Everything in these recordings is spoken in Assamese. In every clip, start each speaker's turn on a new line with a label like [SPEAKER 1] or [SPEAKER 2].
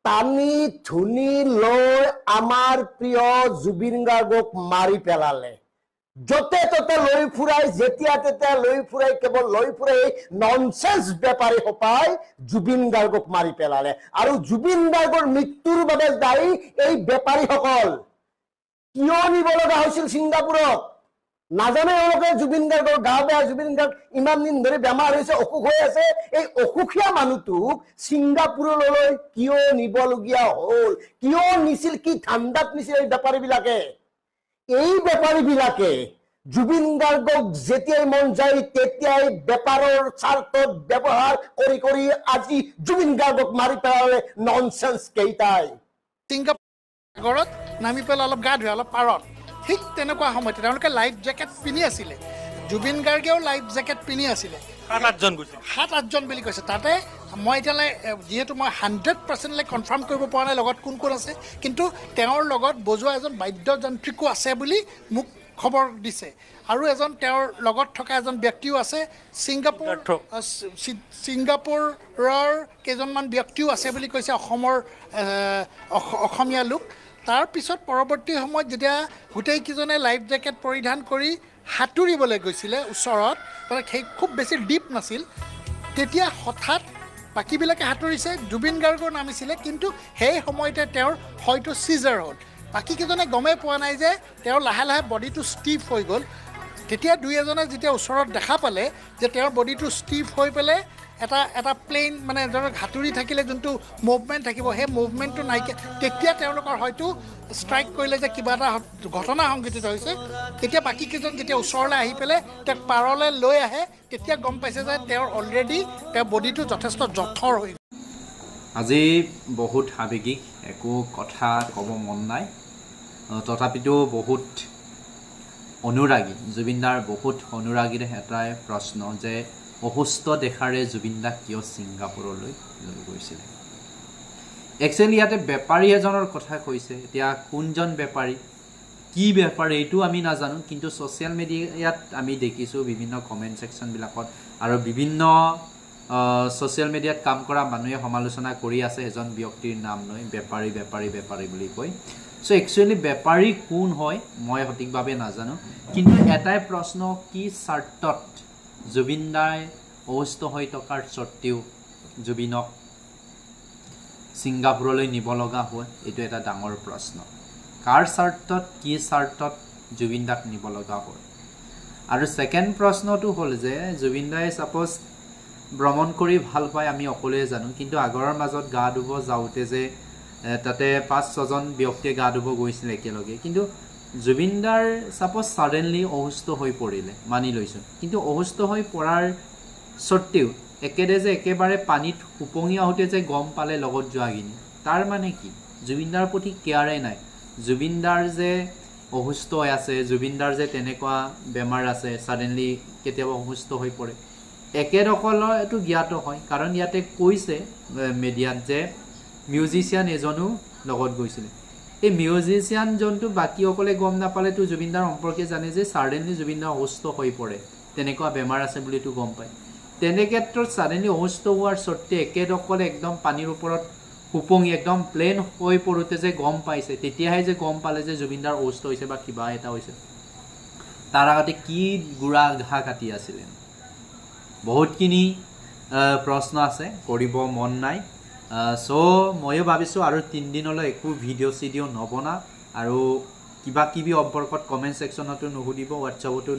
[SPEAKER 1] টানি ধুনি লৈ আমাৰ প্ৰিয় জুবিন গাৰ্গক মাৰি পেলালে যতে ততে লৈ ফুৰাই যেতিয়া তেতিয়া লৈ ফুৰাই কেৱল লৈ ফুৰাই ননসেন্স বেপাৰী হপাই জুবিন গাৰ্গক মাৰি পেলালে আৰু জুবিন গাৰ্গৰ মৃত্যুৰ বাবে দায়ী এই বেপাৰীসকল কিয় নিব লগা হৈছিল ছিংগাপুৰত নাজানে ওলোকে জুবিন গাৰ্গৰ গা বেয়া জুবিন গাৰ্গ ইমান দিন ধৰি বেমাৰ হৈছে অসুখ হৈ আছে এই অসুখীয়া মানুহটোক ছিংগাপুৰলৈ কিয় নিবলগীয়া হ'ল কিয় নিছিল কি ঠাণ্ডাত নিছিল এই বেপাৰীবিলাকে জুবিন গাৰ্গক যেতিয়াই মন যায় তেতিয়াই বেপাৰৰ স্বাৰ্থত ব্যৱহাৰ কৰি কৰি আজি জুবিন গাৰ্গক মাৰি পেলালে ননসেন্স কেইটাই
[SPEAKER 2] ছিংগাপুৰত নামি পেলাই অলপ গা ধুই অলপ পাৰত ঠিক তেনেকুৱা সময়তে তেওঁলোকে লাইফ জেকেট পিন্ধি আছিলে জুবিন গাৰ্গেও লাইফ জেকেট পিন্ধি আছিলে 7-8জন বুলি কৈছে তাতে মই এতিয়ালৈ যিহেতু মই 100% কনফাৰ্ম কৰিব পৰা নাই লগত কোন কোন আছে কিন্তু তেওঁৰ লগত বজোৱা এজন বাদ্যযন্ত্ৰীকো আছে বুলি মোক খবৰ দিছে আৰু এজন তেওঁৰ লগত থকা এজন ব্যক্তিও আছে ছিংগাপুৰৰ কেইজনমান ব্যক্তিও আছে বুলি কৈছে অসমীয়া লোক তাৰ পিছত পৰৱৰ্তী সময়ত যেতিয়া গোটেইকেইজনে লাইফ জেকেট পৰিধান কৰি সাঁতুৰিবলৈ গৈছিলে ওচৰত মানে সেই খুব বেছি ডিপ নাছিল তেতিয়া হঠাৎ বাকীবিলাকে সাঁতুৰিছে জুবিন গাৰ্গৰ নামিছিলে কিন্তু সেই সময়তে তেওঁৰ হয়তো চিজাৰ হ'ল বাকীকেইজনে গমেই পোৱা নাই যে তেওঁৰ লাহে লাহে বডিটো ষ্টিফ হৈ গ'ল তেতিয়া দুই এজনে যেতিয়া ওচৰত দেখা পালে যে তেওঁৰ বডিটো ষ্টিফ হৈ পেলাই এটা প্লেইন মানে ধৰক হাতুৰি থাকিলে যোনটো মুভমেণ্ট থাকিব সেই মুভমেণ্টটো নাইকিয়া তেতিয়া তেওঁলোকৰ হয়তো ষ্ট্ৰাইক কৰিলে যে কিবা এটা ঘটনা সংঘটিত হৈছে তেতিয়া বাকীকেইজন যেতিয়া ওচৰলৈ আহি পেলাই তেওঁক পাৰলৈ লৈ আহে তেতিয়া গম পাইছে যে তেওঁৰ অলৰেডি তেওঁৰ বডিটো যথেষ্ট জঠৰ হৈ গ'ল
[SPEAKER 3] আজি বহুত আৱেগিক একো কথা ক'ব মন নাই তথাপিতো বহুত অনুৰাগী জুবিনদাৰ বহুত অনুৰাগীৰ এটাই প্ৰশ্ন যে অসুস্থ দেখাৰে জুবিনদা কিয় ছিংগাপুৰলৈ লৈ গৈছিলে একচুৱেলি ইয়াতে বেপাৰী এজনৰ কথা কৈছে এতিয়া কোনজন বেপাৰী কি বেপাৰী এইটো আমি নাজানো কিন্তু ছ'চিয়েল মিডিয়াত আমি দেখিছোঁ বিভিন্ন কমেণ্ট ছেকশ্যনবিলাকত আৰু বিভিন্ন ছ'চিয়েল মিডিয়াত কাম কৰা মানুহে সমালোচনা কৰি আছে এজন ব্যক্তিৰ নাম লৈ বেপাৰী বেপাৰী বেপাৰী বুলি কৈ চ' একচুৱেলি বেপাৰী কোন হয় মই সঠিকভাৱে নাজানো কিন্তু এটাই প্ৰশ্ন কি স্বাৰ্থত জুবিনদাই অসুস্থ হৈ থকাৰ স্বত্তেও জুবিনক ছিংগাপুৰলৈ নিব লগা হয় এইটো এটা ডাঙৰ প্ৰশ্ন কাৰ স্বাৰ্থত কি স্বাৰ্থত জুবিনদাক নিব লগা হয় আৰু ছেকেণ্ড প্ৰশ্নটো হ'ল যে জুবিনদাই ছাপ'জ ভ্ৰমণ কৰি ভাল পায় আমি অকলে জানো কিন্তু আগৰৰ মাজত গা ধুব যাওঁতে যে তাতে 5-6জন ব্যক্তিয়ে গা ধুব গৈছিল একেলগে কিন্তু জুবিনদাৰ ছাপ'জ ছাডেনলি অসুস্থ হৈ পৰিলে মানি লৈছোঁ কিন্তু অসুস্থ হৈ পৰাৰ স্বত্তেও একেবাৰে পানীত উপঙি আহোঁতে যে গম পালে লগত যোৱাখিনি তাৰ মানে কি জুবিনদাৰ প্ৰতি কেয়াৰে নাই জুবিনদাৰ যে অসুস্থ হৈ আছে জুবিনদাৰ যে তেনেকুৱা বেমাৰ আছে ছাডেনলি কেতিয়াবা অসুস্থ হৈ পৰে একেসকলৰ এইটো জ্ঞাত হয় কাৰণ ইয়াতে কৈছে মিডিয়াত যে মিউজিচিয়ান এজনো লগত গৈছিলে এই মিউজিচিয়ানজনটো বাকীসকলে গম নাপালেতো জুবিনদাৰ সম্পৰ্কে জানে যে ছাডেনলি জুবিনদাৰ অসুস্থ হৈ পৰে তেনেকুৱা বেমাৰ আছে বুলিতো গম পায় তেনে ক্ষেত্ৰত ছাডেনলি অসুস্থ হোৱাৰ স্বত্তে একেসকলে একদম পানীৰ ওপৰত উপঙি একদম প্লেন হৈ পৰোঁতে যে গম পাইছে তেতিয়াহে যে গম পালে যে জুবিনদাৰ অসুস্থ হৈছে বা কিবা এটা হৈছে তাৰ আগতে কি গুড়া ঘাঁহ কাটি আছিলে বহুতখিনি প্ৰশ্ন আছে কৰিব মন নাই চ' ময়ো ভাবিছোঁ আৰু 3 দিনলৈ একো ভিডিঅ' নবনা আৰু কিবা কিবি সম্পৰ্কত কমেণ্ট ছেকশ্যনতো নুসুধিব হোৱাটছআপতো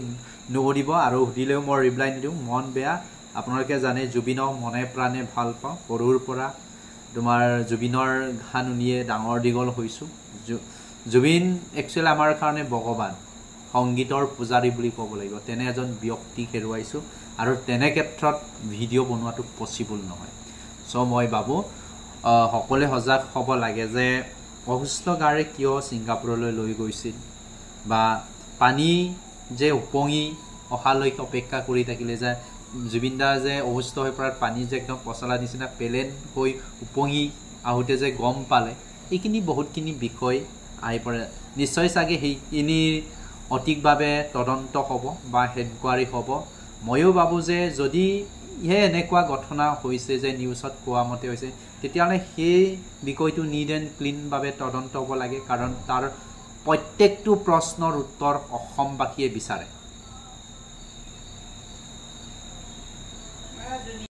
[SPEAKER 3] নুসুধিব আৰু সুধিলেও মই ৰিপ্লাই নিদিওঁ মন বেয়া আপোনালোকে জানে জুবিনক মনে প্ৰাণে ভাল পাওঁ সৰুৰ পৰা তোমাৰ জুবিনৰ গান শুনিয়ে ডাঙৰ দীঘল হৈছোঁ জুবিন একচুৱেলি আমাৰ কাৰণে ভগৱান সংগীতৰ পূজাৰী বুলি ক'ব লাগিব তেনে এজন ব্যক্তিক হেৰুৱাইছোঁ আৰু তেনে ক্ষেত্ৰত ভিডিঅ' বনোৱাটো পচিবল নহয় চ' মই ভাবোঁ সকলোৱে সজাগ হ'ব লাগে যে অসুস্থ গাৰে কিয় ছিংগাপুৰলৈ লৈ গৈছিল বা পানী যে উপঙি অহালৈকে অপেক্ষা কৰি থাকিলে যে জুবিনদা যে অসুস্থ হৈ পৰাত পানী যে একদম পচলা নিচিনা পেলেন হৈ উপঙি আহোঁতে যে গম পালে এইখিনি বহুতখিনি বিষয় আহি পৰে নিশ্চয় চাগে সেইখিনি সঠিকভাৱে তদন্ত হ'ব বা হেডকোৱাৰী হ'ব ময়ো ভাবোঁ যে যদি এনেকুৱা ঘটনা হৈছে যে নিউজত কোৱা মতে হৈছে তেতিয়াহ'লে সেই বিষয়টো নিড এণ্ড ক্লিনভাৱে তদন্ত হ'ব লাগে কাৰণ তাৰ প্ৰত্যেকটো প্ৰশ্নৰ উত্তৰ অসমবাসীয়ে বিচাৰে